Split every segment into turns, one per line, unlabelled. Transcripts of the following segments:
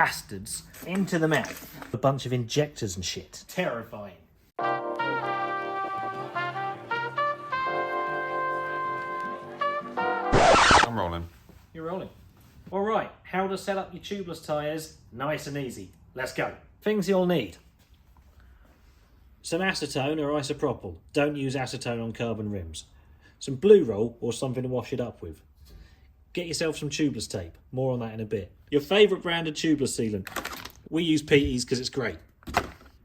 bastards into the mouth. A bunch of injectors and shit. Terrifying.
I'm rolling.
You're rolling. All right, how to set up your tubeless tyres, nice and easy. Let's go. Things you'll need. Some acetone or isopropyl. Don't use acetone on carbon rims. Some blue roll or something to wash it up with. Get yourself some tubeless tape. More on that in a bit. Your favourite brand of tubeless sealant. We use PE's because it's great.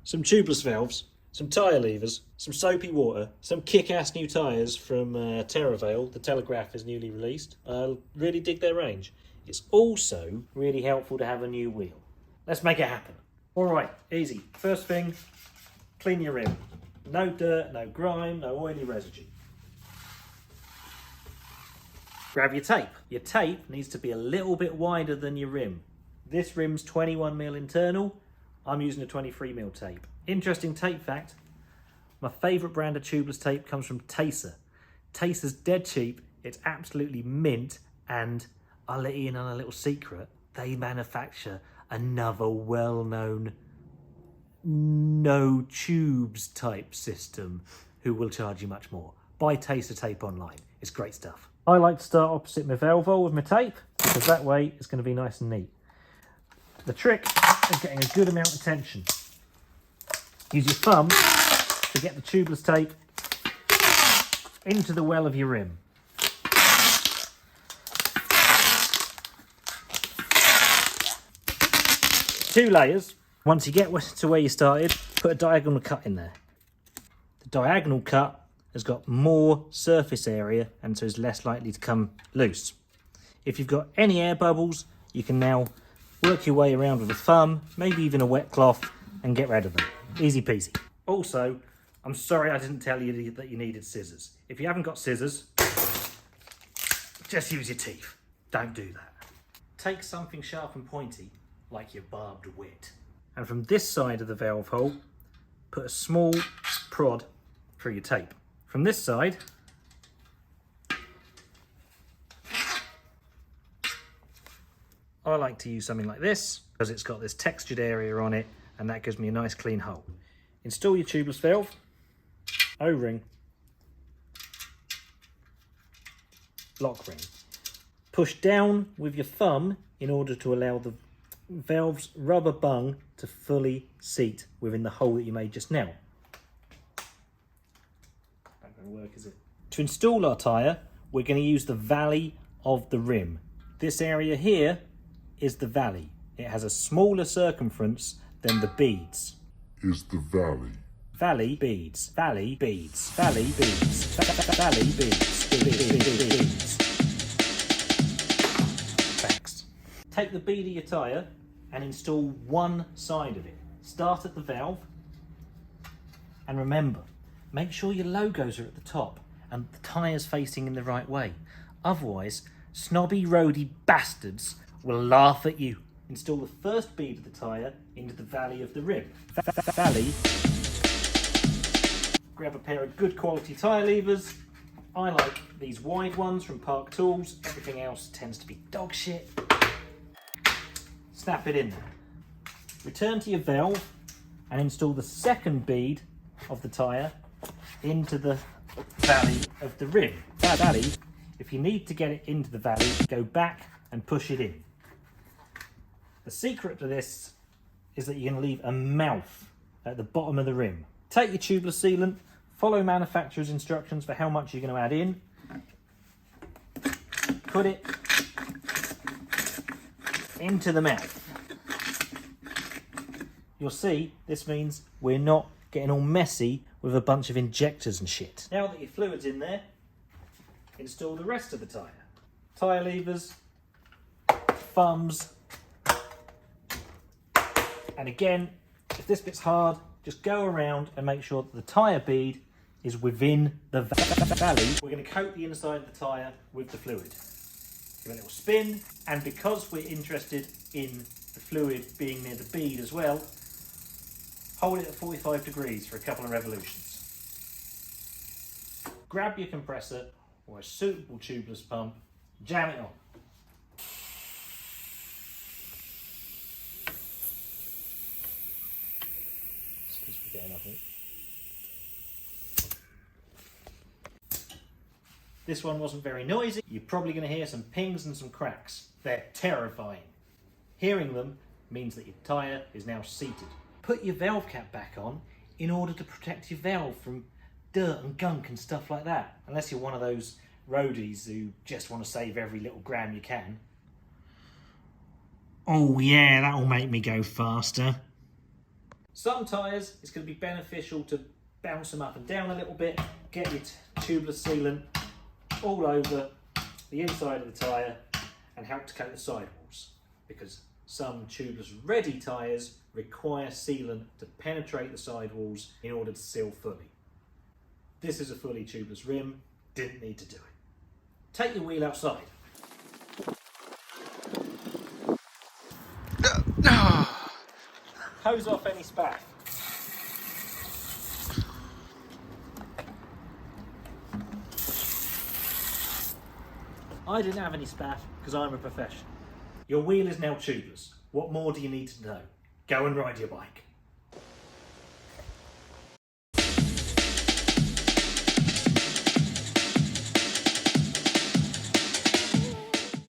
Some tubeless valves, some tyre levers, some soapy water, some kick-ass new tyres from Terravale. The Telegraph is newly released. I really dig their range. It's also really helpful to have a new wheel. Let's make it happen. All right, easy. First thing, clean your rim. No dirt, no grime, no oily residue. Grab your tape. Your tape needs to be a little bit wider than your rim. This rim's 21mm internal. I'm using a 23mm tape. Interesting tape fact, my favourite brand of tubeless tape comes from Taser. Taser's dead cheap, it's absolutely mint, and I'll let you in on a little secret. They manufacture another well-known no tubes type system who will charge you much more. Buy Taser tape online. It's great stuff. I like to start opposite my valve hole with my tape because that way it's going to be nice and neat. The trick is getting a good amount of tension. Use your thumb to get the tubeless tape into the well of your rim. Two layers. Once you get to where you started, put a diagonal cut in there. The diagonal cut has got more surface area and so is less likely to come loose. If you've got any air bubbles, you can now work your way around with a thumb, maybe even a wet cloth, and get rid of them. Easy peasy. Also, I'm sorry I didn't tell you that you needed scissors. If you haven't got scissors, just use your teeth. Don't do that. Take something sharp and pointy, like your barbed wit. And from this side of the valve hole, put a small prod through your tape. From this side, I like to use something like this because it's got this textured area on it and that gives me a nice clean hole. Install your tubeless valve, O-ring, lock ring. Push down with your thumb in order to allow the valve's rubber bung to fully seat within the hole that you made just now. Not going to work, is it? To install our tyre, we're going to use the valley of the rim. This area here is the valley. It has a smaller circumference than the beads.
Is the valley.
Valley beads, valley beads, valley beads, valley beads, beads. Thanks. Take the bead of your tyre and install one side of it. Start at the valve and remember, make sure your logos are at the top and the tyre's facing in the right way. Otherwise, snobby roadie bastards will laugh at you. Install the first bead of the tyre into the valley of the rim. Valley. Grab a pair of good quality tyre levers. I like these wide ones from Park Tools. Everything else tends to be dog shit. Snap it in there. Return to your valve and install the second bead of the tyre into the valley of the rim. Valley, if you need to get it into the valley, go back and push it in. The secret to this is that you're going to leave a mouth at the bottom of the rim. Take your tubeless sealant, follow manufacturer's instructions for how much you're going to add in. Put it into the mouth. You'll see this means we're not getting all messy with a bunch of injectors and shit. Now that your fluid's in there, install the rest of the tyre. Tyre levers, thumbs, and again, if this bit's hard, just go around and make sure that the tyre bead is within the valley. We're going to coat the inside of the tyre with the fluid. Give it a little spin, and because we're interested in the fluid being near the bead as well, hold it at 45 degrees for a couple of revolutions. Grab your compressor or a suitable tubeless pump, jam it on. again, I think. This one wasn't very noisy. You're probably going to hear some pings and some cracks. They're terrifying. Hearing them means that your tyre is now seated. Put your valve cap back on in order to protect your valve from dirt and gunk and stuff like that. Unless you're one of those roadies who just want to save every little gram you can.
Oh yeah, that'll make me go faster.
Some tyres, it's going to be beneficial to bounce them up and down a little bit, get your tubeless sealant all over the inside of the tyre and help to coat the sidewalls, because some tubeless ready tyres require sealant to penetrate the sidewalls in order to seal fully. This is a fully tubeless rim, didn't need to do it. Take your wheel outside. Hose off any spaff. I didn't have any spaff because I'm a professional. Your wheel is now tubeless. What more do you need to know? Go and ride your bike.